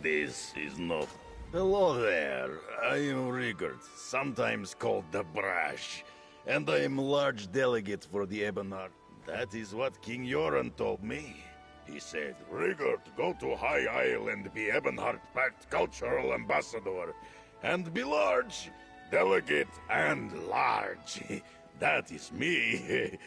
This is not... Hello there, I am Rigard, sometimes called the Brash, and I am large delegate for the Ebonheart. That is what King Yoran told me. He said, Rigard, go to High Isle and be Ebonheart Pact Cultural Ambassador, and be large, delegate, and large. That is me.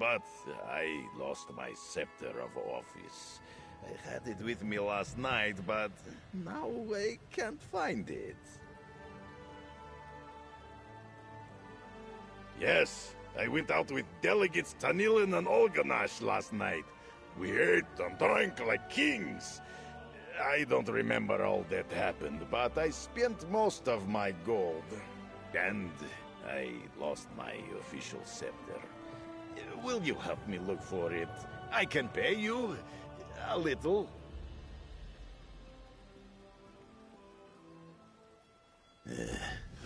But I lost my scepter of office. I had it with me last night, but now I can't find it. Yes, I went out with delegates Tanilin and Olganash last night. We ate and drank like kings. I don't remember all that happened, but I spent most of my gold. And I lost my official scepter. Will you help me look for it? I can pay you. A little.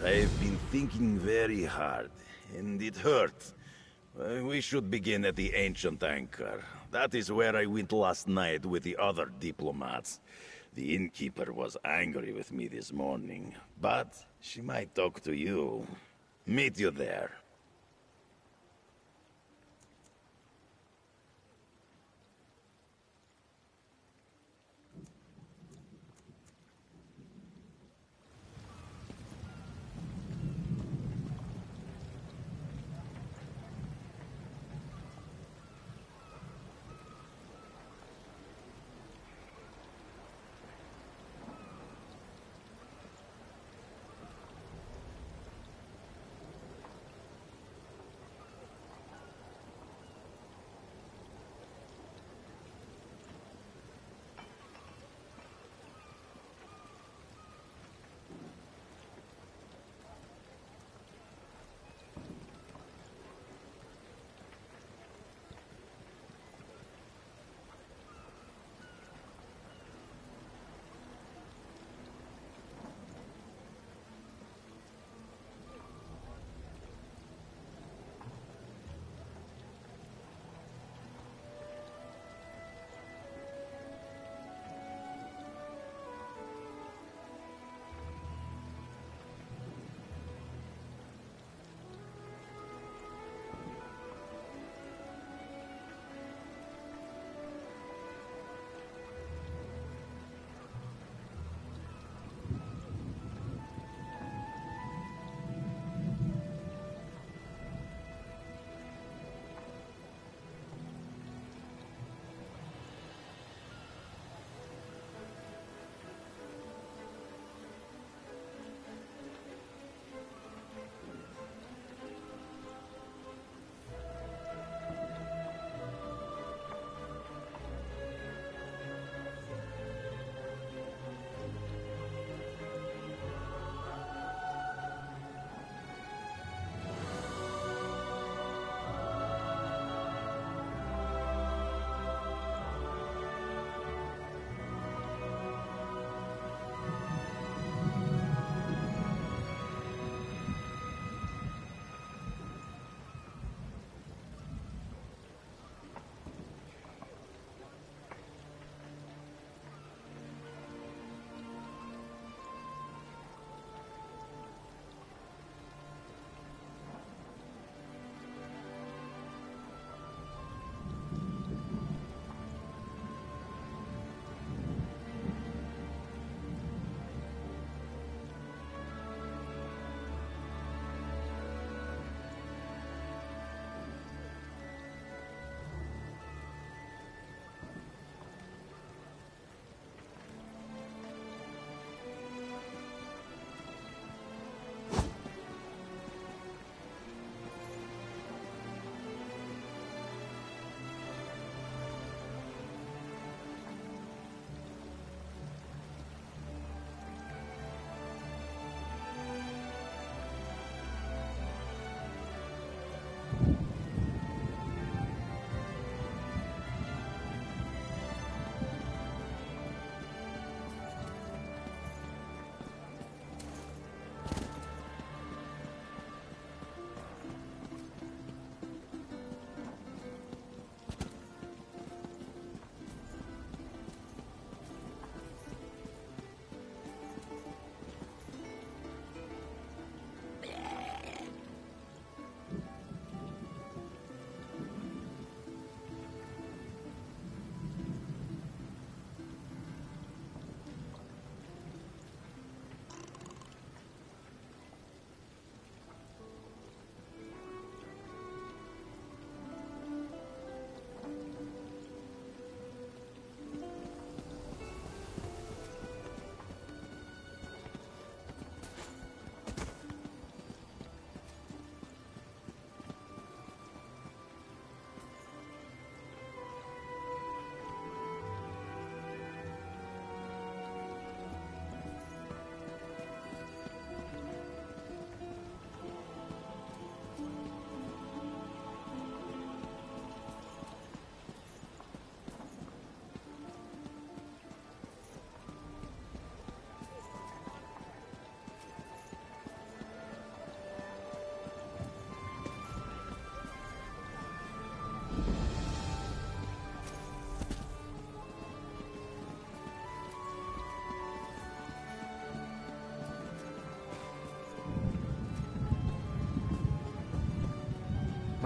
I've been thinking very hard, and it hurts. We should begin at the Ancient Anchor. That is where I went last night with the other diplomats. The innkeeper was angry with me this morning, but she might talk to you. Meet you there.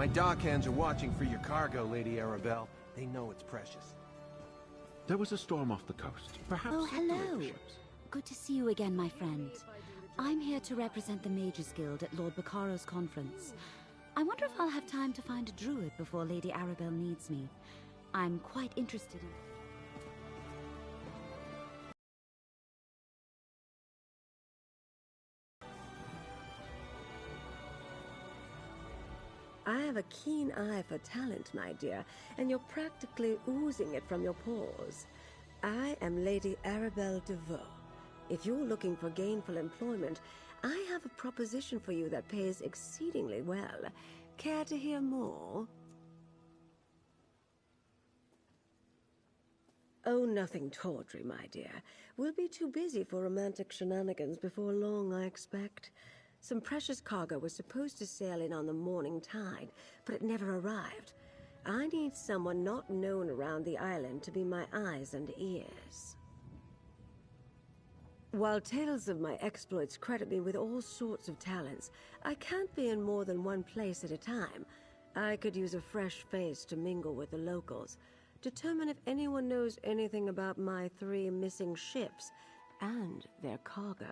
My dockhands are watching for your cargo, Lady Arabelle. They know it's precious. There was a storm off the coast. Perhaps. Oh, it delayed hello. the ships. Good to see you again, my friend. I'm here to represent the Mages Guild at Lord Baccaro's conference. I wonder if I'll have time to find a druid before Lady Arabelle needs me. I'm quite interested in... I have a keen eye for talent, my dear, and you're practically oozing it from your pores. I am Lady Arabelle DeVoe. If you're looking for gainful employment, I have a proposition for you that pays exceedingly well. Care to hear more? Oh, nothing tawdry, my dear. We'll be too busy for romantic shenanigans before long, I expect. Some precious cargo was supposed to sail in on the morning tide, but it never arrived. I need someone not known around the island to be my eyes and ears. While tales of my exploits credit me with all sorts of talents, I can't be in more than one place at a time. I could use a fresh face to mingle with the locals, determine if anyone knows anything about my 3 missing ships and their cargo.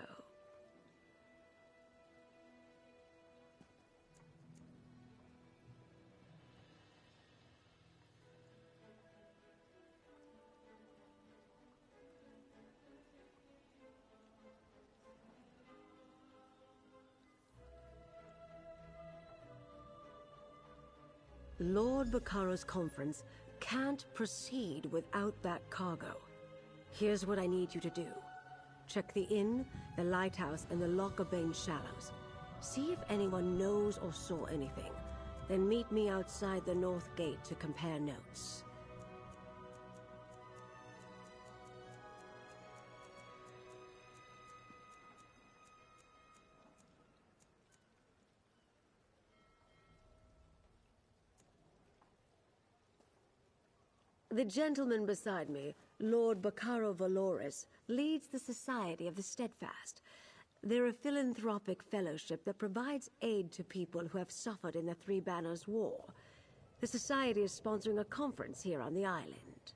Lord Baccaro's conference can't proceed without that cargo. Here's what I need you to do. Check the inn, the lighthouse, and the Lockabane Shallows. See if anyone knows or saw anything. Then meet me outside the North Gate to compare notes. The gentleman beside me, Lord Baccaro Valoris, leads the Society of the Steadfast. They're a philanthropic fellowship that provides aid to people who have suffered in the Three Banners War. The Society is sponsoring a conference here on the island.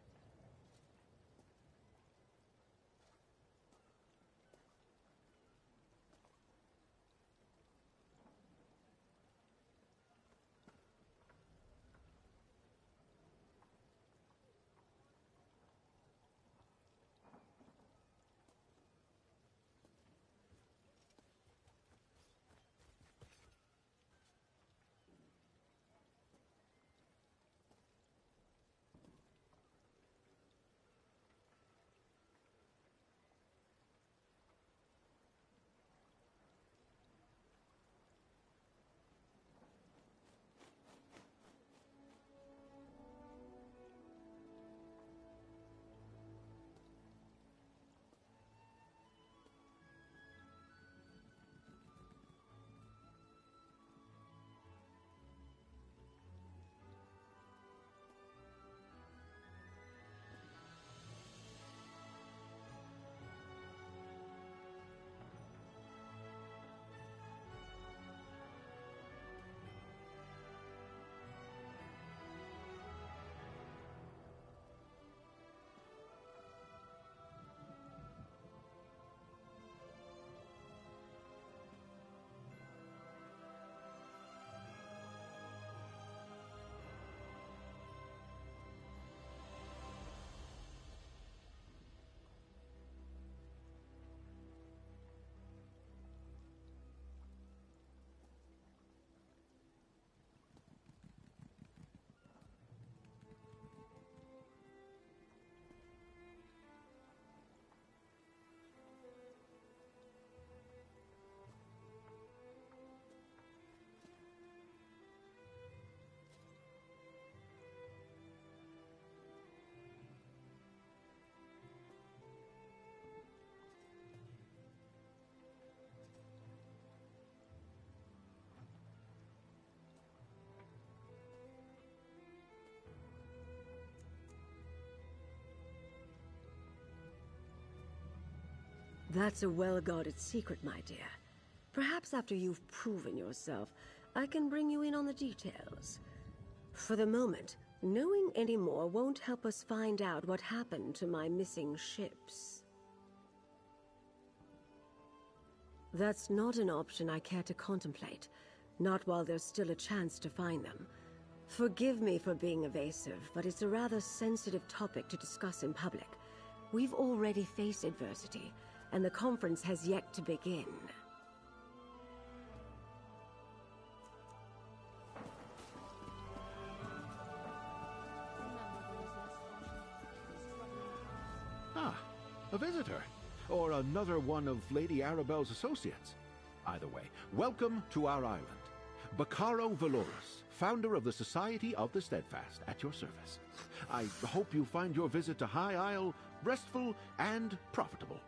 That's a well-guarded secret, my dear. Perhaps after you've proven yourself, I can bring you in on the details. For the moment, knowing any more won't help us find out what happened to my missing ships. That's not an option I care to contemplate, not while there's still a chance to find them. Forgive me for being evasive, but it's a rather sensitive topic to discuss in public. We've already faced adversity, and the conference has yet to begin. Ah, a visitor. Or another one of Lady Arabelle's associates. Either way, welcome to our island. Bacaro Valoris, founder of the Society of the Steadfast, at your service. I hope you find your visit to High Isle restful and profitable.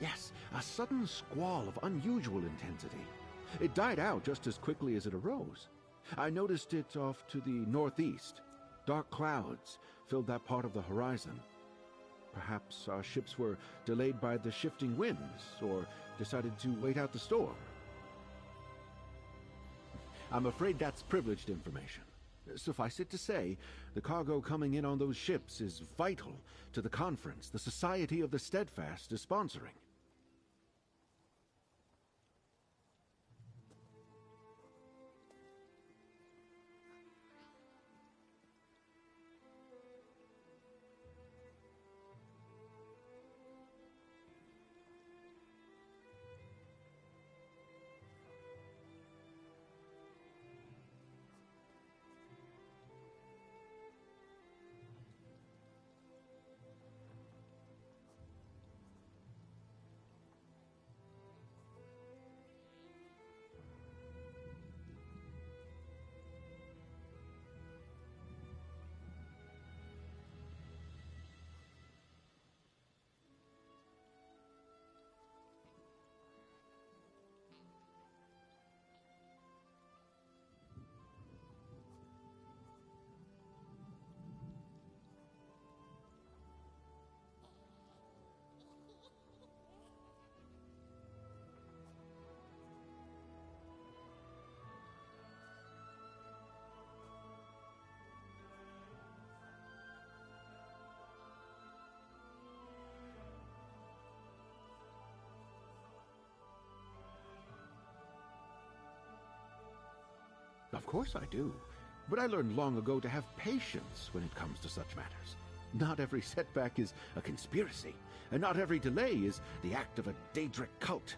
Yes, a sudden squall of unusual intensity. It died out just as quickly as it arose. I noticed it off to the northeast. Dark clouds filled that part of the horizon. Perhaps our ships were delayed by the shifting winds, or decided to wait out the storm. I'm afraid that's privileged information. Suffice it to say, the cargo coming in on those ships is vital to the conference the Society of the Steadfast is sponsoring. Of course I do. But I learned long ago to have patience when it comes to such matters. Not every setback is a conspiracy, and not every delay is the act of a Daedric cult.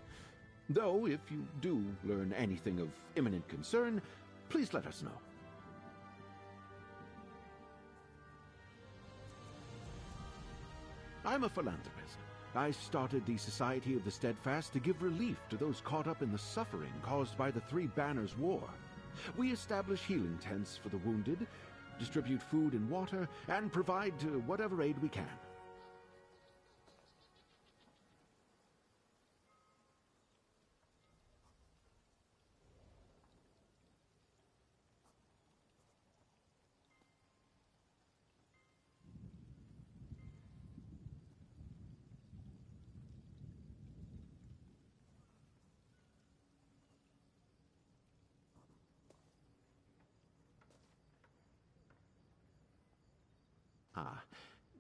Though, if you do learn anything of imminent concern, please let us know. I'm a philanthropist. I started the Society of the Steadfast to give relief to those caught up in the suffering caused by the Three Banners War. We establish healing tents for the wounded, distribute food and water, and provide whatever aid we can.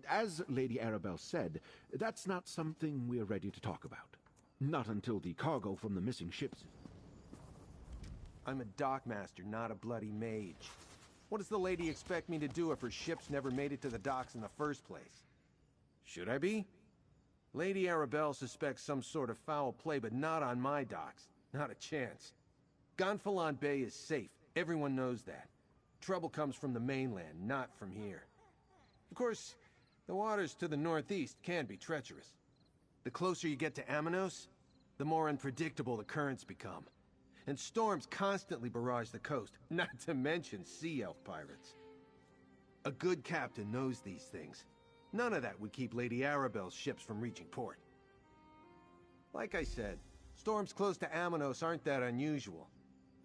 As Lady Arabelle said, that's not something we're ready to talk about. Not until the cargo from the missing ships... I'm a dockmaster, not a bloody mage. What does the lady expect me to do if her ships never made it to the docks in the first place? Should I be? Lady Arabelle suspects some sort of foul play, but not on my docks. Not a chance. Gonfalon Bay is safe. Everyone knows that. Trouble comes from the mainland, not from here. Of course, the waters to the northeast can be treacherous. The closer you get to Amanos, the more unpredictable the currents become. And storms constantly barrage the coast, not to mention sea elf pirates. A good captain knows these things. None of that would keep Lady Arabelle's ships from reaching port. Like I said, storms close to Amanos aren't that unusual.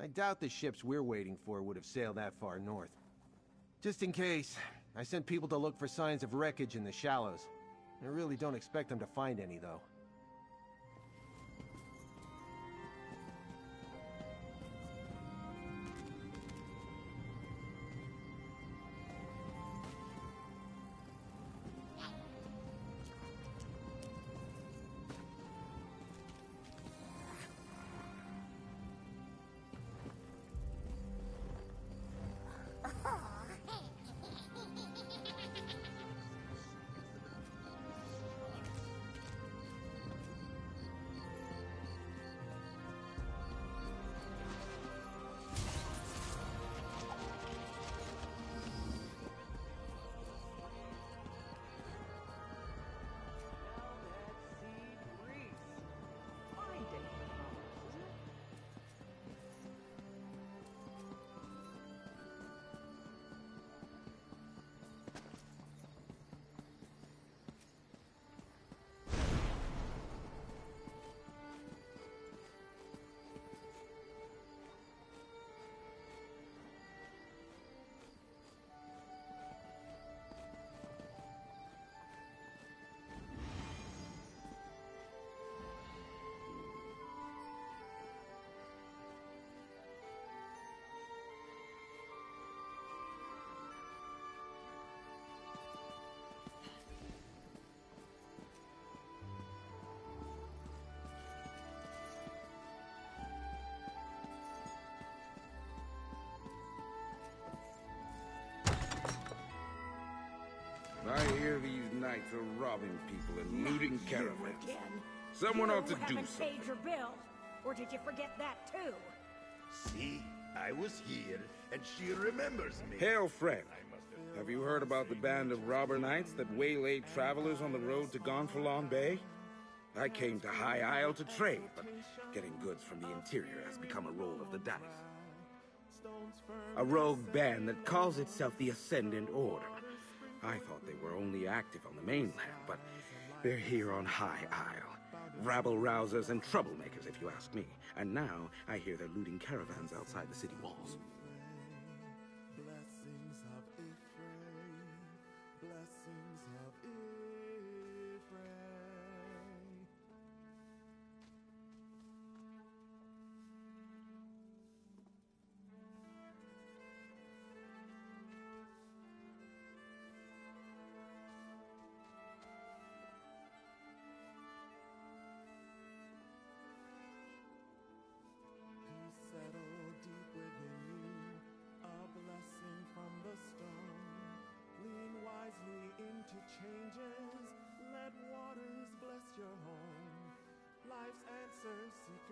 I doubt the ships we're waiting for would have sailed that far north. Just in case, I sent people to look for signs of wreckage in the shallows. I really don't expect them to find any, though. I hear these knights are robbing people and looting caravans. Someone ought to do something. Paid your bill, or did you forget that too? See, I was here, and she remembers me. Hail, friend. Have you heard about the band of robber knights that waylaid travelers on the road to Gonfalon Bay? I came to High Isle to trade, but getting goods from the interior has become a roll of the dice. A rogue band that calls itself the Ascendant Order. I thought they were only active on the mainland, but they're here on High Isle. Rabble-rousers and troublemakers, if you ask me. And now, I hear they're looting caravans outside the city walls.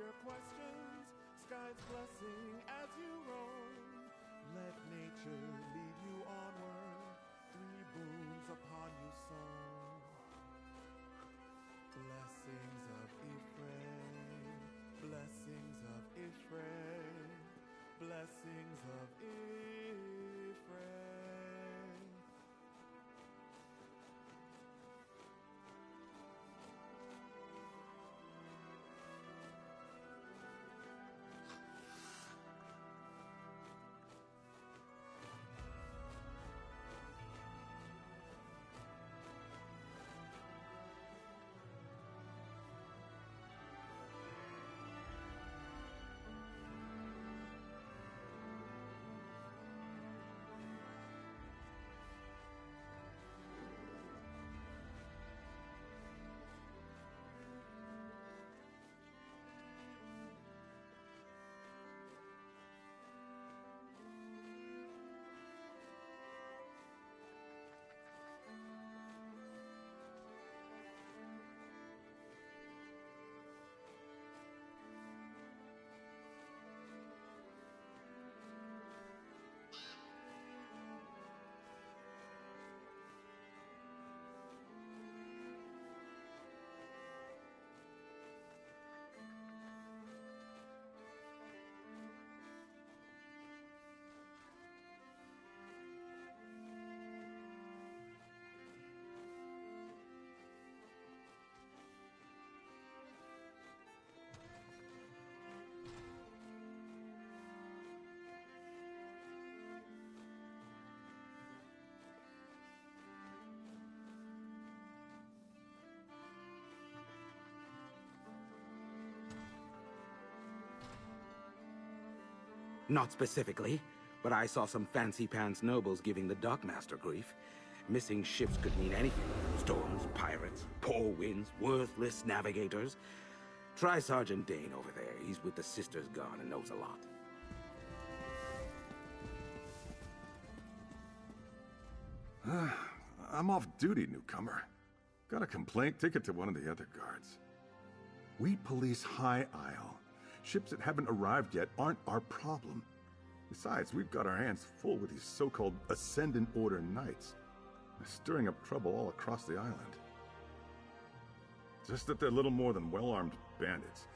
your questions, sky's blessing as you roam. Let nature lead you onward, three boons upon you sown. Blessings of Ephraim, blessings of Ephraim, blessings of Ephraim. Not specifically, but I saw some fancy-pants nobles giving the dockmaster grief. Missing ships could mean anything. Storms, pirates, poor winds, worthless navigators. Try Sergeant Dane over there. He's with the Sisters Guard and knows a lot. I'm off duty, newcomer. Got a complaint? Take it to one of the other guards. We police High Isle. Ships that haven't arrived yet aren't our problem. Besides, we've got our hands full with these so-called Ascendant Order Knights. They're stirring up trouble all across the island. Just that they're little more than well-armed bandits.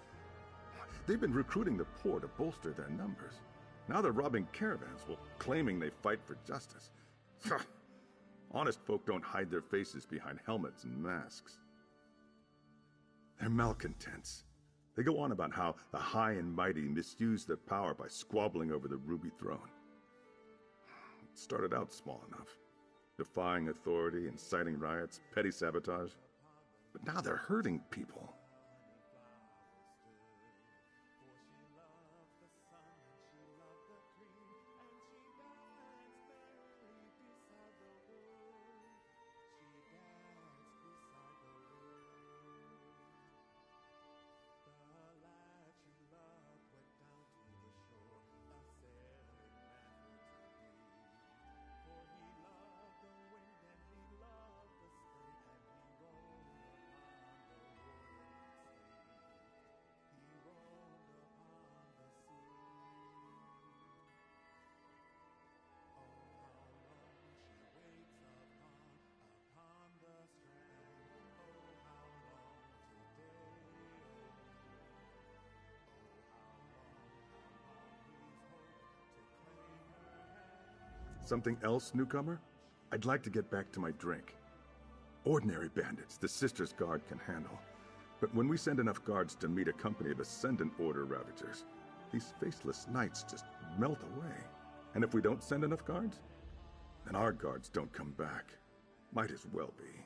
They've been recruiting the poor to bolster their numbers. Now they're robbing caravans while claiming they fight for justice. Honest folk don't hide their faces behind helmets and masks. They're malcontents. They go on about how the high and mighty misuse their power by squabbling over the Ruby Throne. It started out small enough, defying authority, inciting riots, petty sabotage. But now they're hurting people. Something else, newcomer? I'd like to get back to my drink. Ordinary bandits, the Sisters Guard can handle. But when we send enough guards to meet a company of Ascendant Order Ravagers, these faceless knights just melt away. And if we don't send enough guards, then our guards don't come back. Might as well be.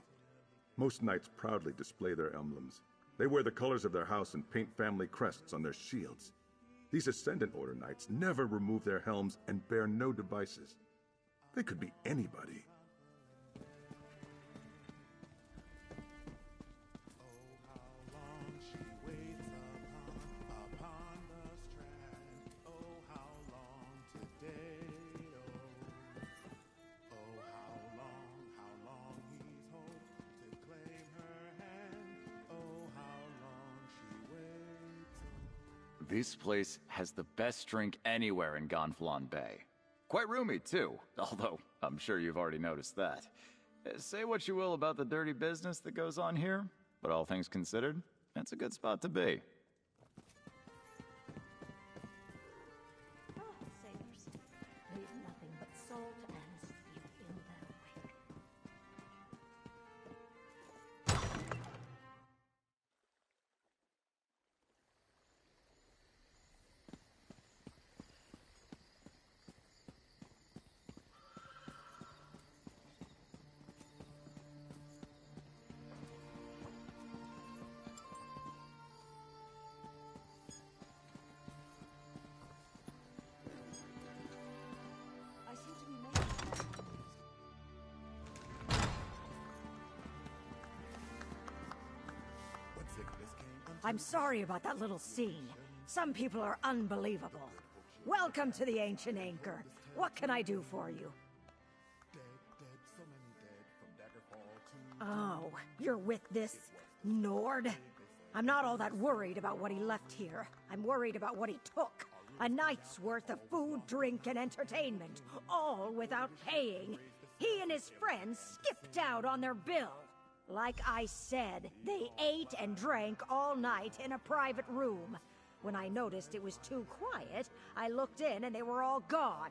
Most knights proudly display their emblems. They wear the colors of their house and paint family crests on their shields. These Ascendant Order knights never remove their helms and bear no devices. They could be anybody. This place has the best drink anywhere in Gonfalon Bay. Quite roomy, too, although I'm sure you've already noticed that. Say what you will about the dirty business that goes on here, but all things considered, it's a good spot to be. Oh, sailors. Leave nothing but salt and spew in their wake. I seem to be making I'm sorry about that little scene. Some people are unbelievable. Welcome to the Ancient Anchor. What can I do for you? Oh, you're with this Nord? I'm not all that worried about what he left here. I'm worried about what he took. A night's worth of food, drink, and entertainment, all without paying. He and his friends skipped out on their bill. Like I said, they ate and drank all night in a private room. When I noticed it was too quiet, I looked in and they were all gone.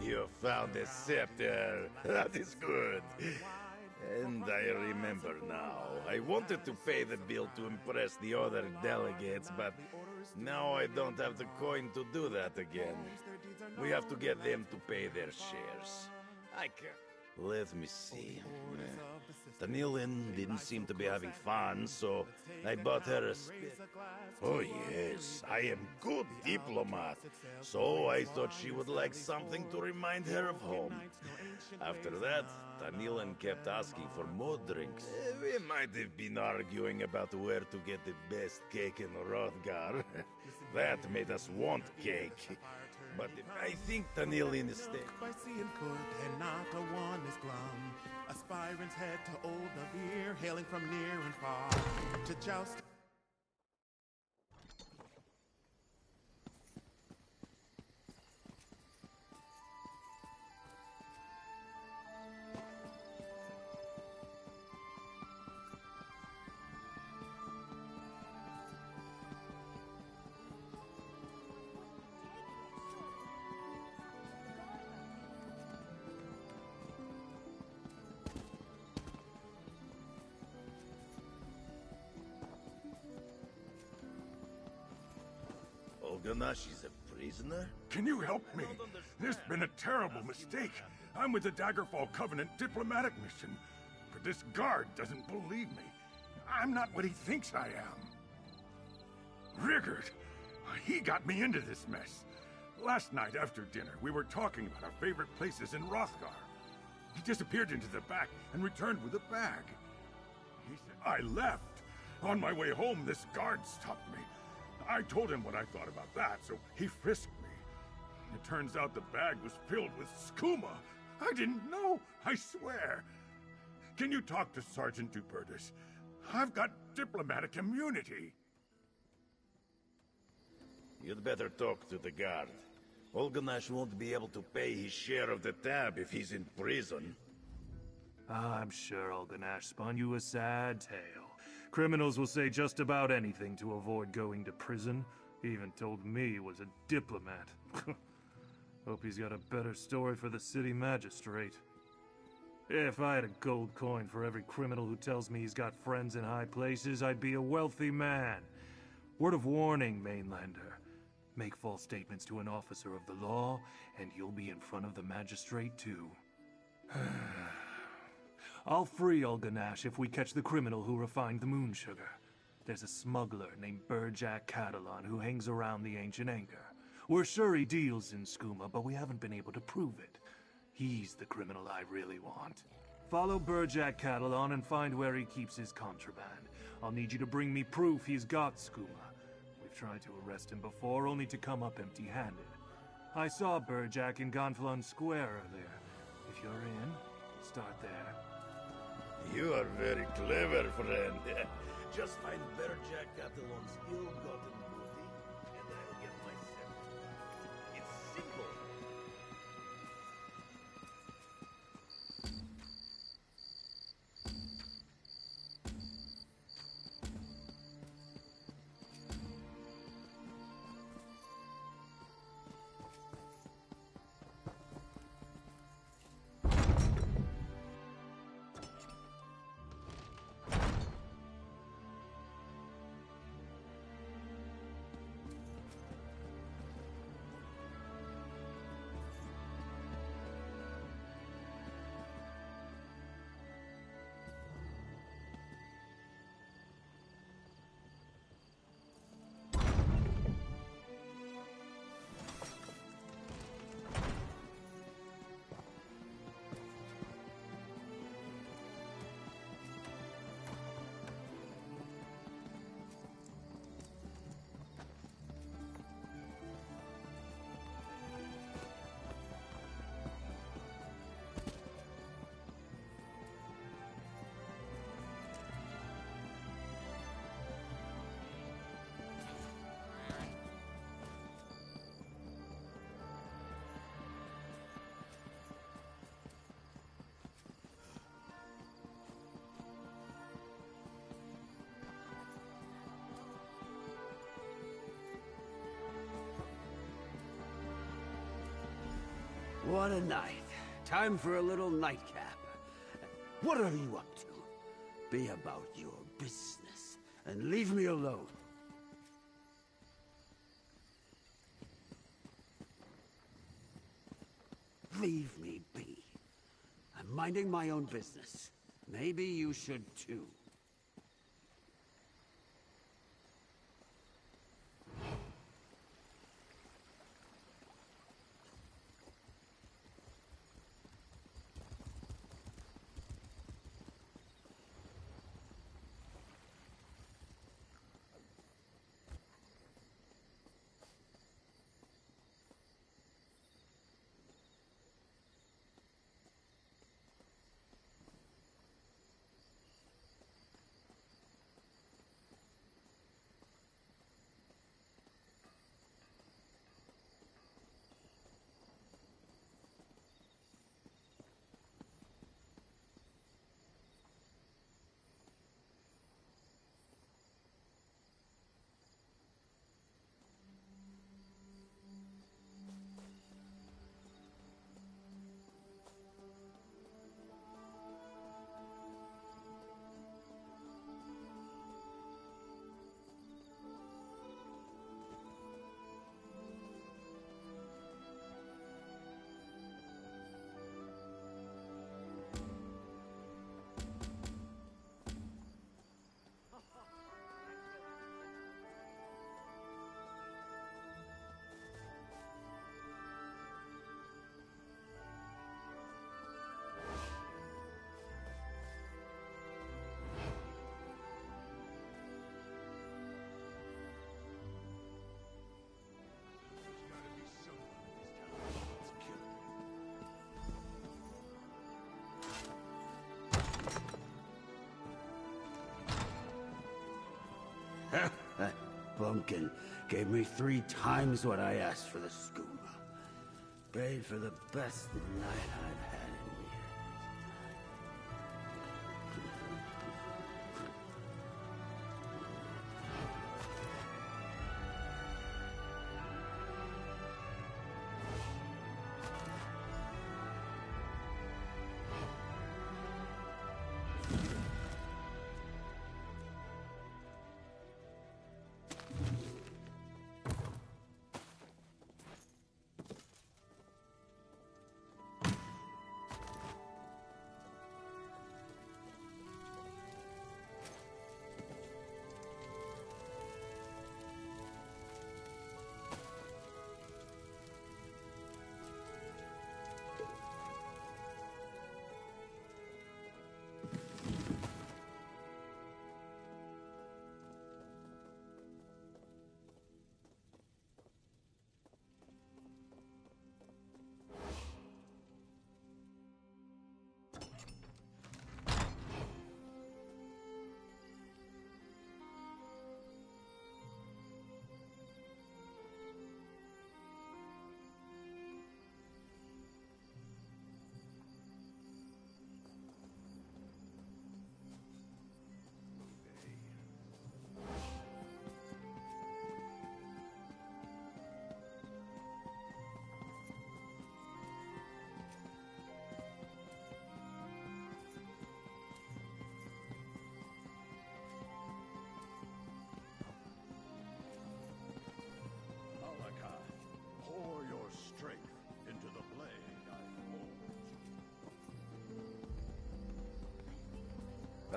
You found the scepter. That is good. And I remember now. I wanted to pay the bill to impress the other delegates, but now I don't have the coin to do that again. We have to get them to pay their shares. I can't. Let me see. Tanilin didn't seem to be having fun, so I bought her a spit. Oh yes, I am good diplomat. So I thought she would like something to remind her of home. After that, Tanilin kept asking for more drinks. We might have been arguing about where to get the best cake in Hrothgar. That made us want cake. But I think Tanilin is staying. By seeing foot and not a one is glum. Aspirants head to Old Navir, hailing from near and far, to joust. Ganache is a prisoner? Can you help me? There's been a terrible mistake. I'm with the Daggerfall Covenant diplomatic mission, but this guard doesn't believe me. I'm not what he thinks I am. Rickard, he got me into this mess. Last night after dinner, we were talking about our favorite places in Hrothgar. He disappeared into the back and returned with a bag. He said, I left. On my way home, this guard stopped me. I told him what I thought about that, so he frisked me. It turns out the bag was filled with skooma. I didn't know, I swear. Can you talk to Sergeant Dupertus? I've got diplomatic immunity. You'd better talk to the guard. Olganash won't be able to pay his share of the tab if he's in prison. I'm sure Olganash spun you a sad tale. Criminals will say just about anything to avoid going to prison. He even told me he was a diplomat. Hope he's got a better story for the city magistrate. If I had a gold coin for every criminal who tells me he's got friends in high places, I'd be a wealthy man. Word of warning, Mainlander. Make false statements to an officer of the law, and you'll be in front of the magistrate too. I'll free Olganash if we catch the criminal who refined the moon sugar. There's a smuggler named Burjack Catalan who hangs around the Ancient Anchor. We're sure he deals in skooma, but we haven't been able to prove it. He's the criminal I really want. Follow Burjack Catalan and find where he keeps his contraband. I'll need you to bring me proof he's got skooma. We've tried to arrest him before, only to come up empty-handed. I saw Burjack in Gonfalon Square earlier. If you're in, start there. You are very clever, friend. Just find Berjack Catalan's ill-gotten booty, and I'll get my set. It's simple. What a night. Time for a little nightcap. What are you up to? Be about your business and leave me alone. Leave me be. I'm minding my own business. Maybe you should too. That bumpkin gave me 3 times what I asked for the skooma. Paid for the best night I've had in years.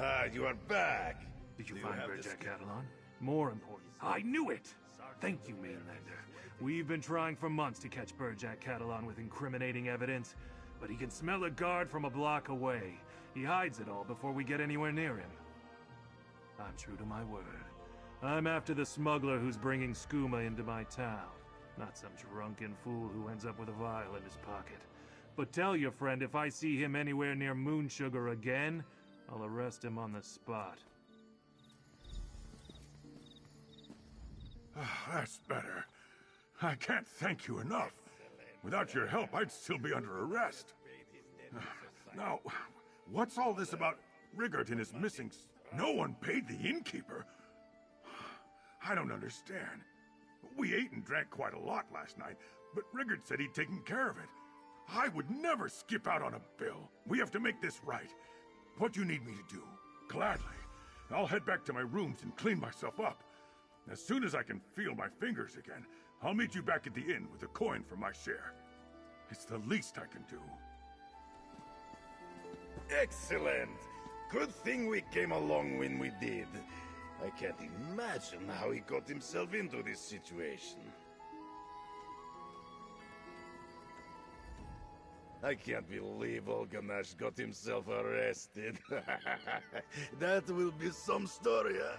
Ah, you are back. Did you Do find have Berjac the Catalan? More important. I knew it! Thank you, Mainlander. We've been trying for months to catch Berjac Catalan with incriminating evidence, but he can smell a guard from a block away. He hides it all before we get anywhere near him. I'm true to my word. I'm after the smuggler who's bringing skooma into my town. Not some drunken fool who ends up with a vial in his pocket. But tell your friend if I see him anywhere near Moon Sugar again, I'll arrest him on the spot. That's better. I can't thank you enough. Without your help, I'd still be under arrest. Now, what's all this about Rigert and his missing... No one paid the innkeeper? I don't understand. We ate and drank quite a lot last night, but Rigert said he'd taken care of it. I would never skip out on a bill. We have to make this right. What do you need me to do? Gladly. I'll head back to my rooms and clean myself up. As soon as I can feel my fingers again, I'll meet you back at the inn with a coin for my share. It's the least I can do. Excellent! Good thing we came along when we did. I can't imagine how he got himself into this situation. I can't believe Olganash got himself arrested. That will be some story, huh?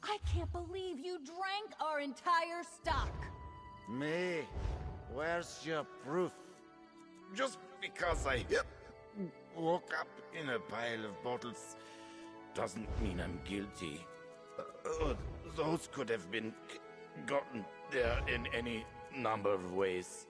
I can't believe you drank our entire stock. Me? Where's your proof? Just because I woke up in a pile of bottles doesn't mean I'm guilty. Those could have been gotten there in any number of ways.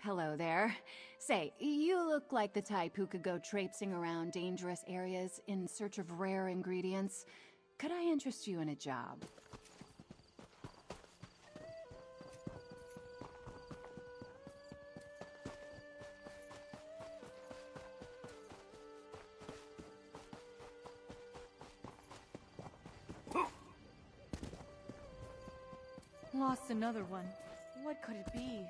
hello there. Say, you look like the type who could go traipsing around dangerous areas in search of rare ingredients. Could I interest you in a job? Lost another one. What could it be?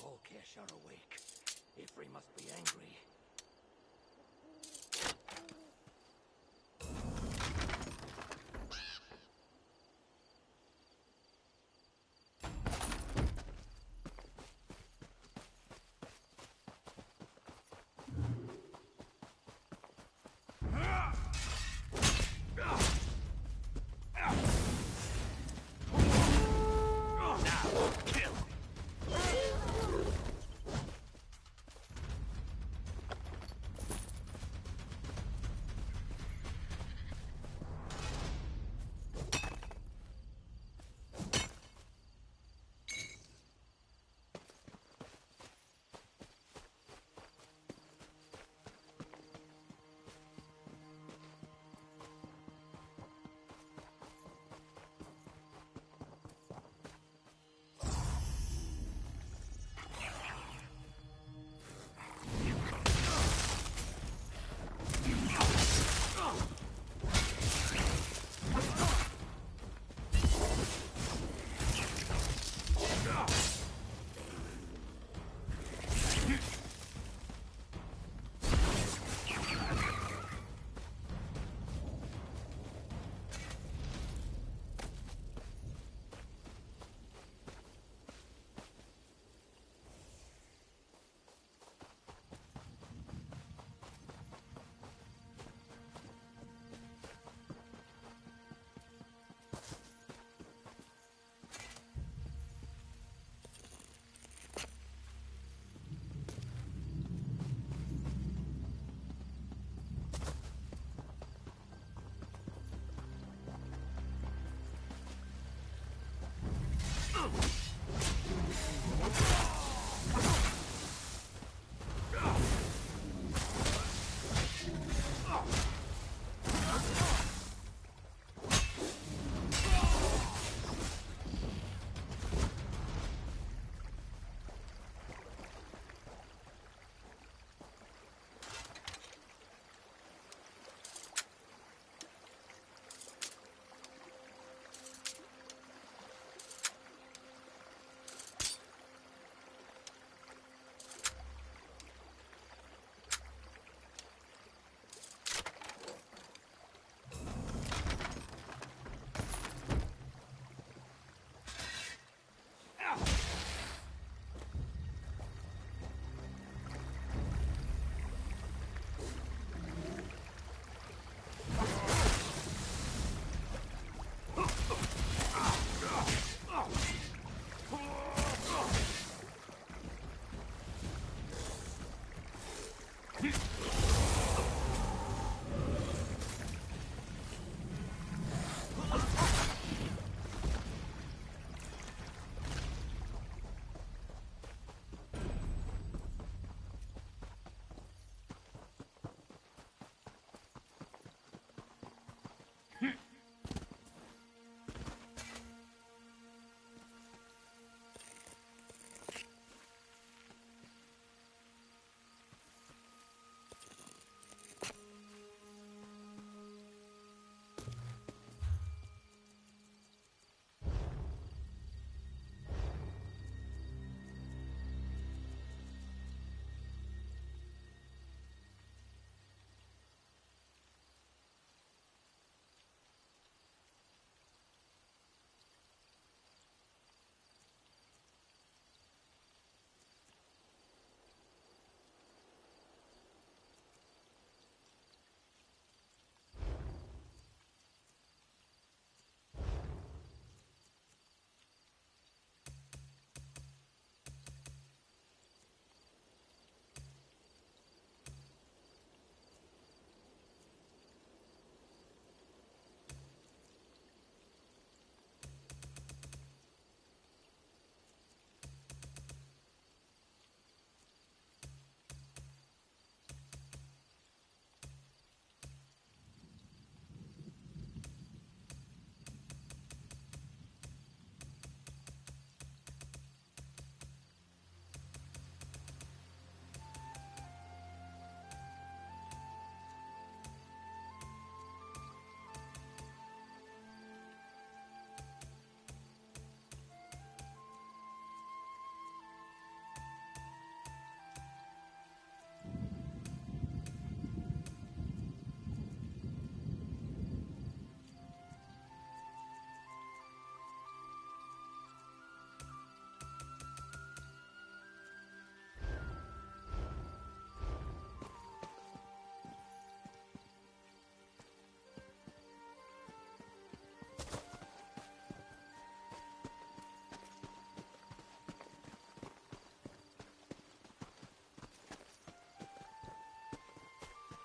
Volkesh are awake. Ifri must be angry.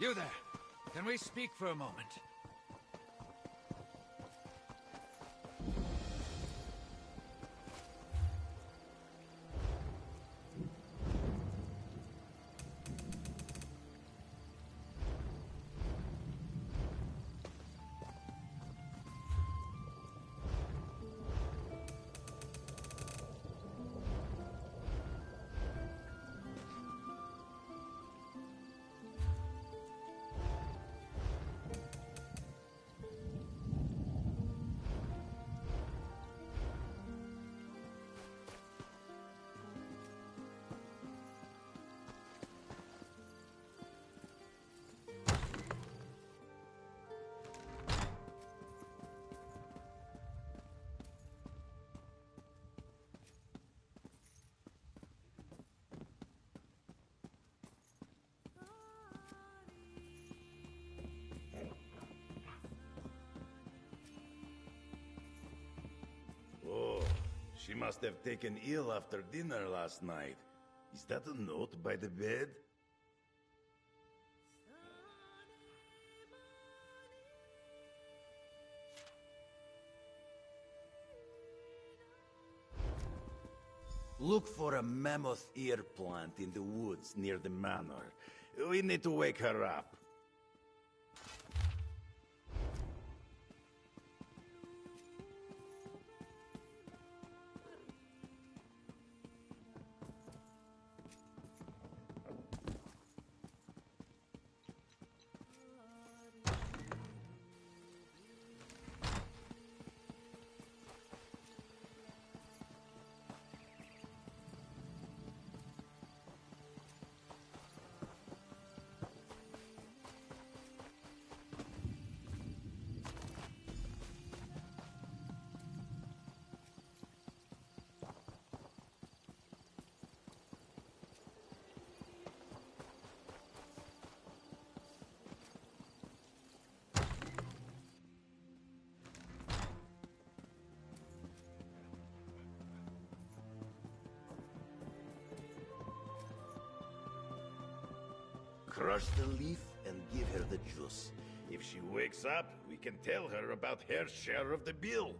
You there. Can we speak for a moment? She must have taken ill after dinner last night. Is that a note by the bed? Look for a mammoth ear plant in the woods near the manor. We need to wake her up. crush the leaf and give her the juice. If she wakes up, we can tell her about her share of the bill.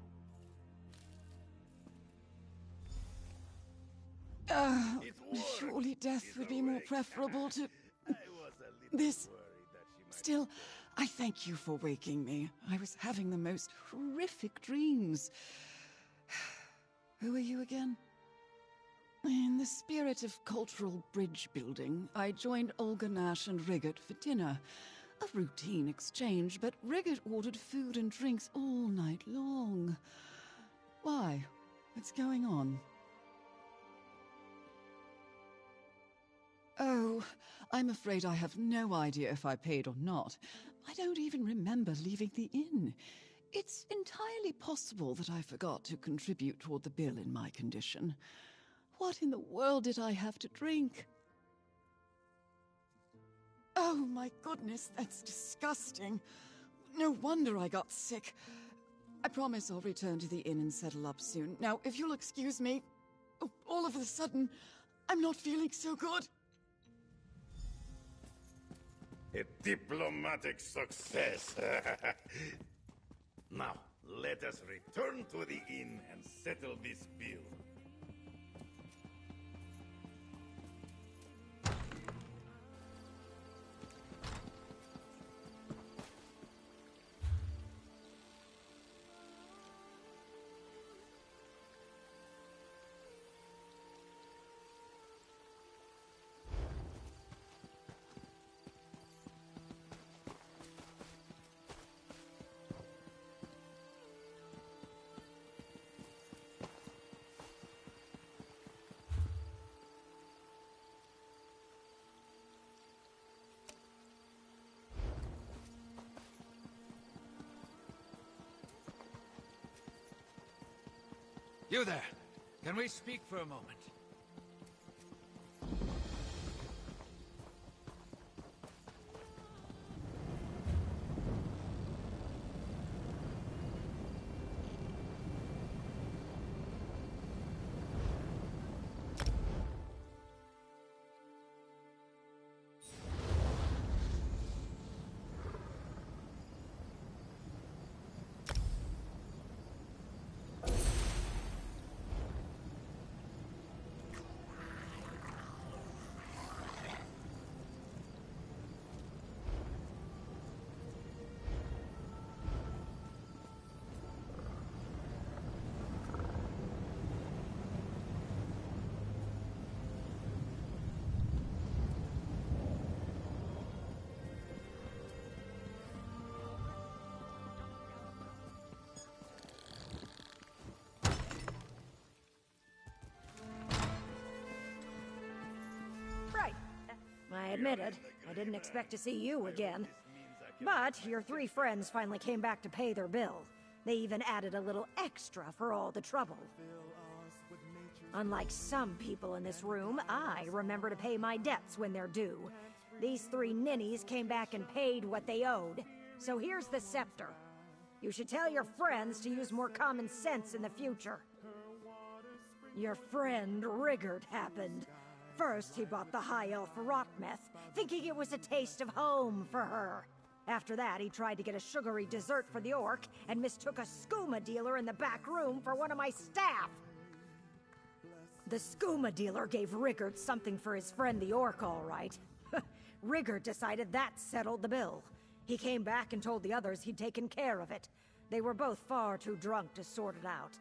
Surely death would be more preferable to this. Still, I thank you for waking me. I was having the most horrific dreams. Who are you again? In the spirit of cultural bridge building, I joined Olga Nash and Riggert for dinner. A routine exchange, but Riggert ordered food and drinks all night long. Why? What's going on? Oh, I'm afraid I have no idea if I paid or not. I don't even remember leaving the inn. It's entirely possible that I forgot to contribute toward the bill in my condition. What in the world did I have to drink? Oh my goodness, that's disgusting. No wonder I got sick. I promise I'll return to the inn and settle up soon. Now, if you'll excuse me, all of a sudden, I'm not feeling so good. A diplomatic success. Now, let us return to the inn and settle this bill. You there! Can we speak for a moment? I admitted, I didn't expect to see you again. But your three friends finally came back to pay their bill. They even added a little extra for all the trouble. Unlike some people in this room, I remember to pay my debts when they're due. These three ninnies came back and paid what they owed. So here's the scepter. You should tell your friends to use more common sense in the future. Your friend Riggert happened. First, he bought the High Elf rot meth, thinking it was a taste of home for her. After that, he tried to get a sugary dessert for the orc and mistook a skooma dealer in the back room for one of my staff. The skooma dealer gave Riggert something for his friend the orc, all right. Riggert decided that settled the bill. He came back and told the others he'd taken care of it. They were both far too drunk to sort it out.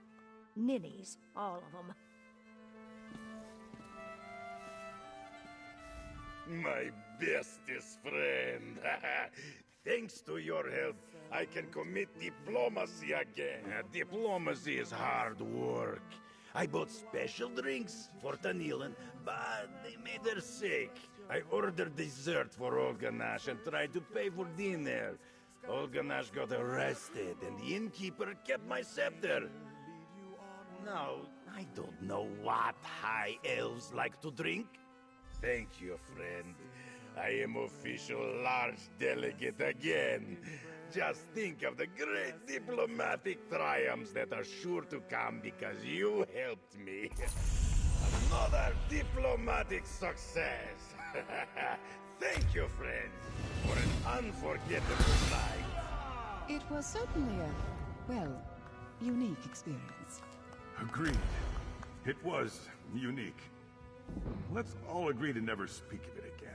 Ninnies, all of them. My bestest friend. Thanks to your help, I can commit diplomacy again. Diplomacy is hard work. I bought special drinks for Tanilan, but they made her sick. I ordered dessert for Olga Nash and tried to pay for dinner. Olga Nash got arrested, and the innkeeper kept my scepter. Now, I don't know what high elves like to drink. Thank you, friend. I am official large delegate again. Just think of the great diplomatic triumphs that are sure to come because you helped me. Another diplomatic success. Thank you, friend, for an unforgettable night. It was certainly a, well, unique experience. Agreed. It was unique. Let's all agree to never speak of it again.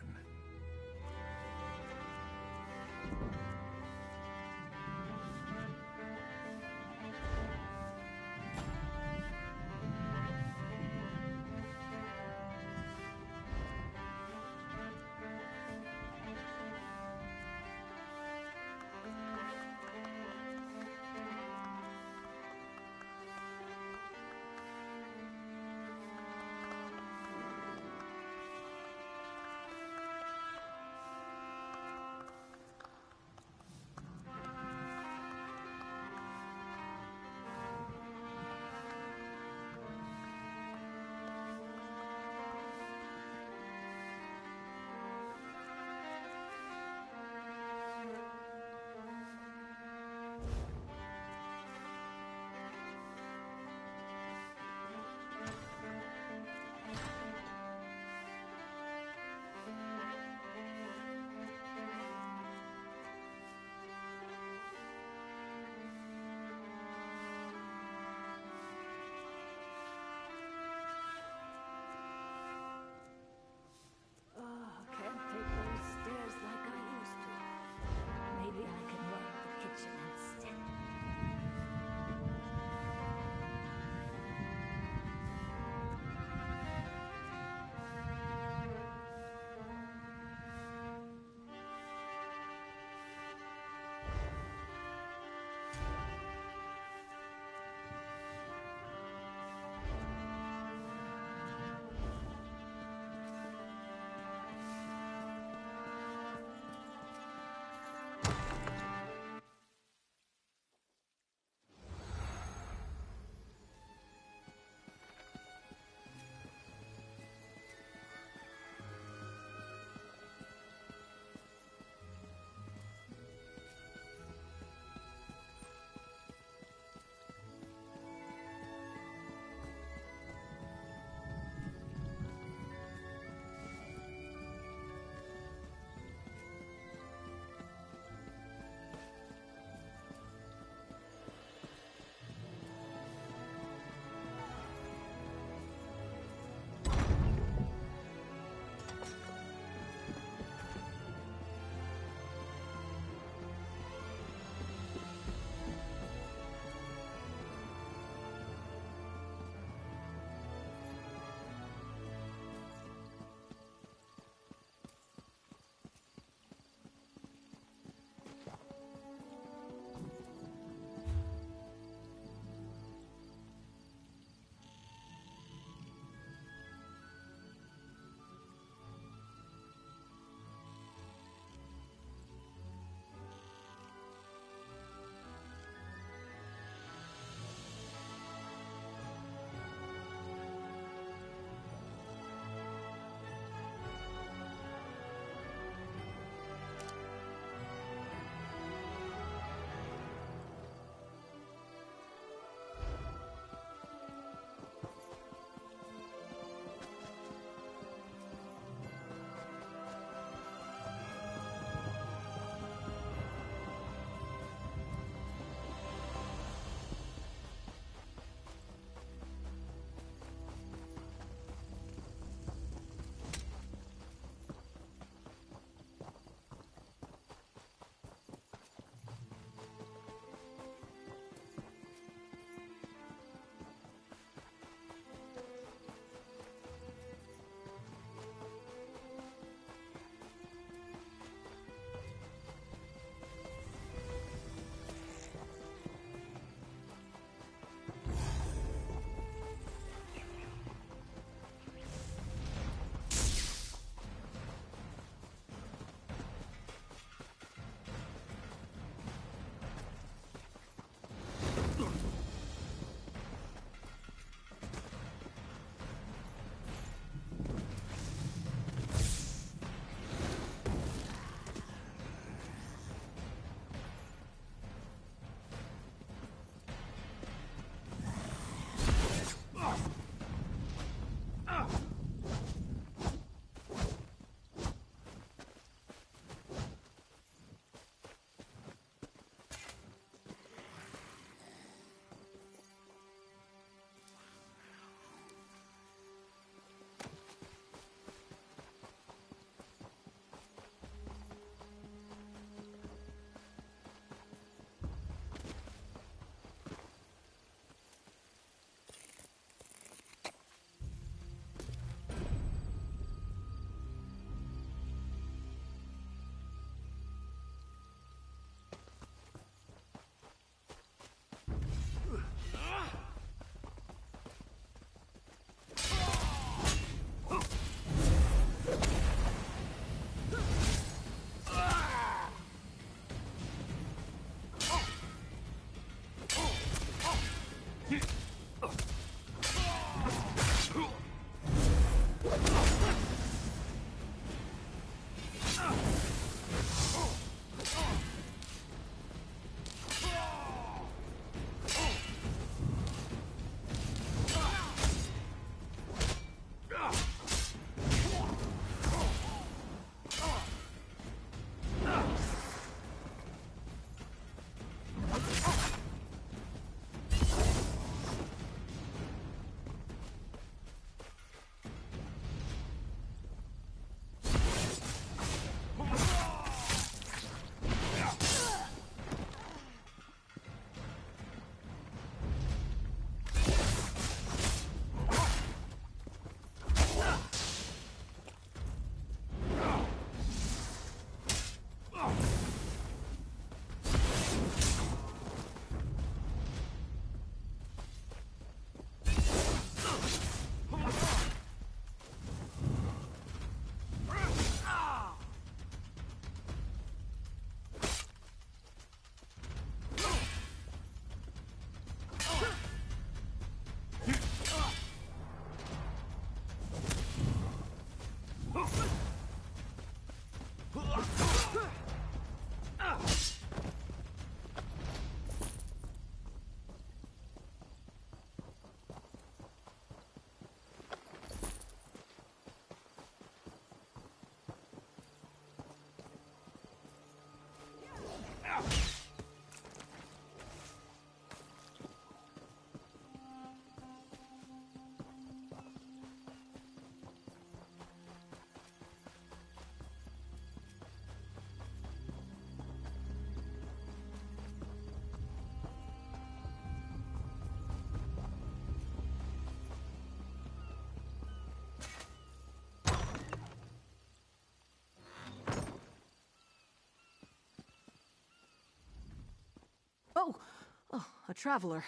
a traveler.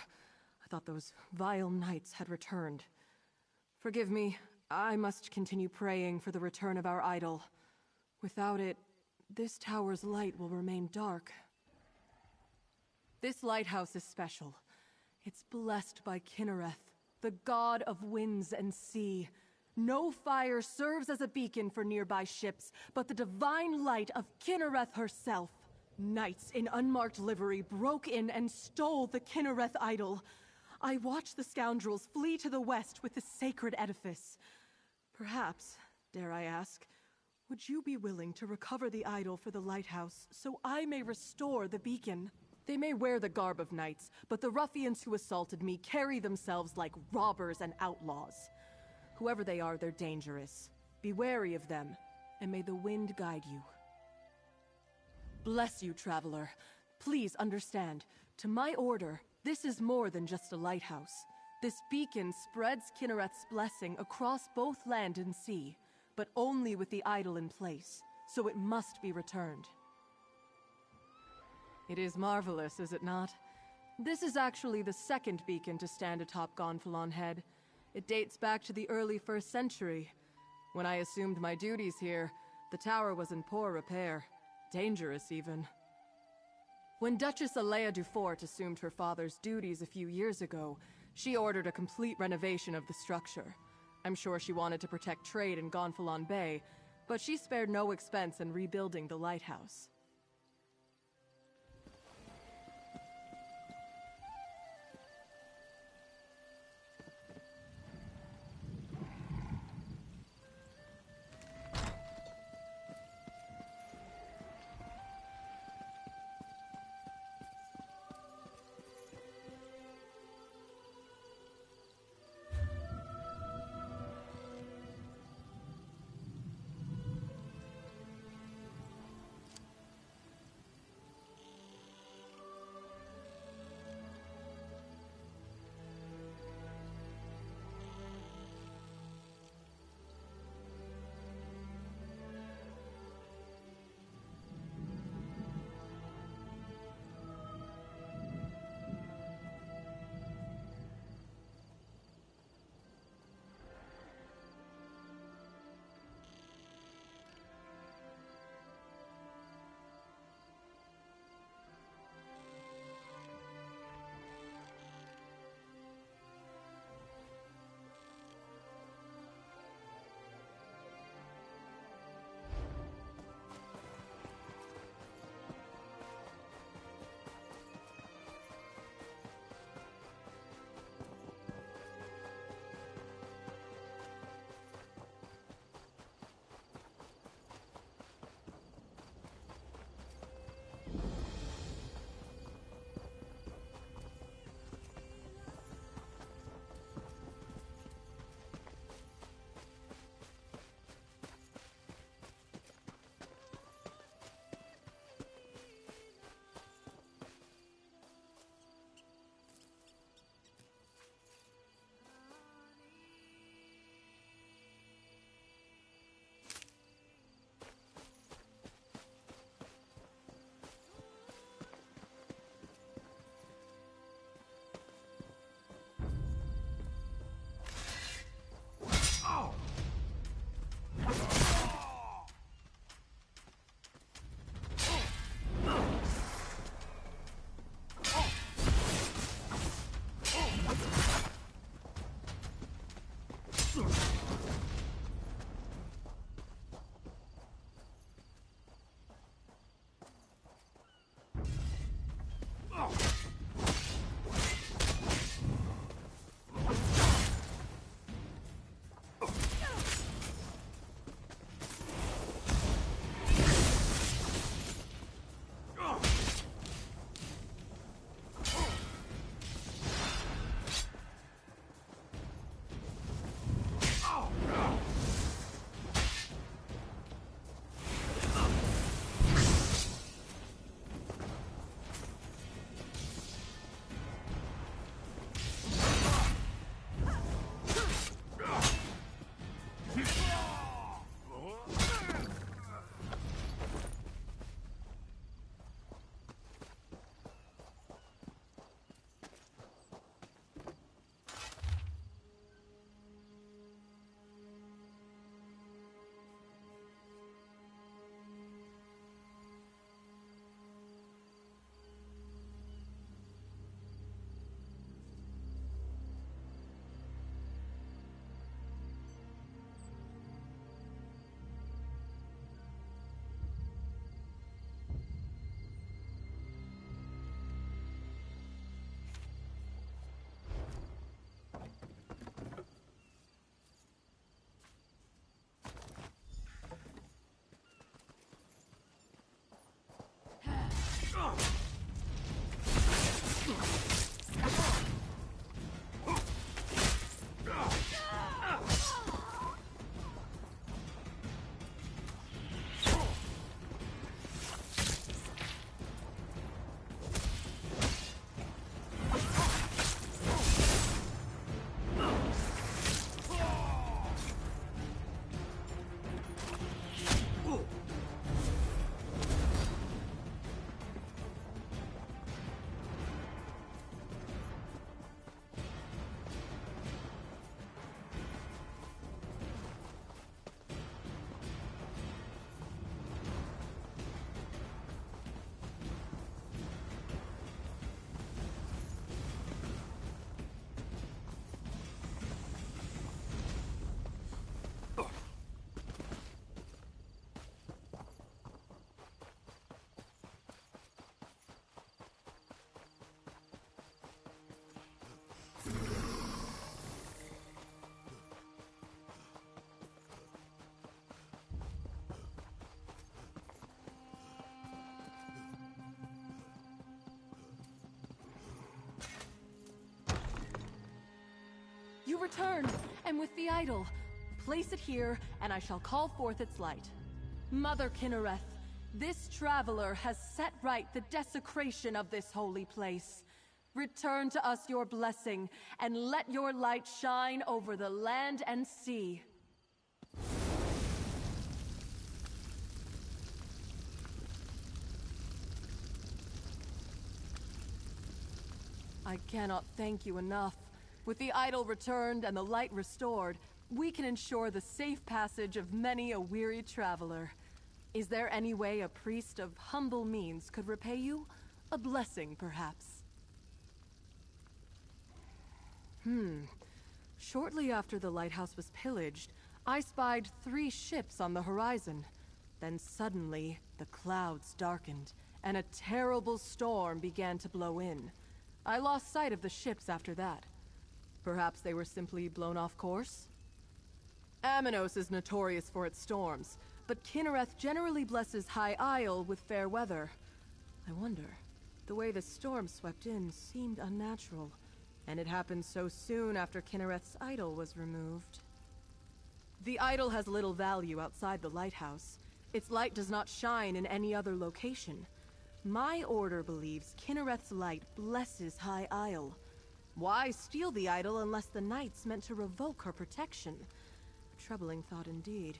I thought those vile knights had returned. Forgive me, I must continue praying for the return of our idol. Without it, this tower's light will remain dark. This lighthouse is special. It's blessed by Kinnereth, the god of winds and sea. No fire serves as a beacon for nearby ships, but the divine light of Kinnereth herself. Knights in unmarked livery broke in and stole the Kinnereth idol. I watched the scoundrels flee to the west with the sacred edifice. Perhaps, dare I ask, would you be willing to recover the idol for the lighthouse so I may restore the beacon? They may wear the garb of knights, but the ruffians who assaulted me carry themselves like robbers and outlaws. Whoever they are, they're dangerous. Be wary of them, and may the wind guide you. Bless you, traveler. Please understand, to my order, this is more than just a lighthouse. This beacon spreads Kinnereth's blessing across both land and sea, but only with the idol in place, so it must be returned. It is marvelous, is it not? This is actually the second beacon to stand atop Gonfalon Head. It dates back to the early 1st century. When I assumed my duties here, the tower was in poor repair. Dangerous, even. When Duchess Alea Dufort assumed her father's duties a few years ago, she ordered a complete renovation of the structure. I'm sure she wanted to protect trade in Gonfalon Bay, but she spared no expense in rebuilding the lighthouse. you returned, and with the idol. Place it here, and I shall call forth its light. Mother Kinnereth, this traveler has set right the desecration of this holy place. Return to us your blessing, and let your light shine over the land and sea. I cannot thank you enough. With the idol returned and the light restored, we can ensure the safe passage of many a weary traveler. Is there any way a priest of humble means could repay you? A blessing, perhaps? Shortly after the lighthouse was pillaged, I spied 3 ships on the horizon. Then suddenly, the clouds darkened, and a terrible storm began to blow in. I lost sight of the ships after that. Perhaps they were simply blown off course? Amanos is notorious for its storms, but Kinnereth generally blesses High Isle with fair weather. I wonder, the way the storm swept in seemed unnatural. And it happened so soon after Kinnereth's idol was removed. The idol has little value outside the lighthouse. Its light does not shine in any other location. My order believes Kinnereth's light blesses High Isle. Why steal the idol unless the knights meant to revoke her protection? A troubling thought indeed.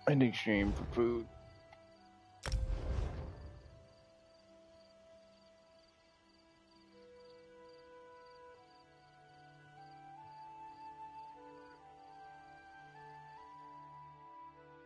In exchange for food.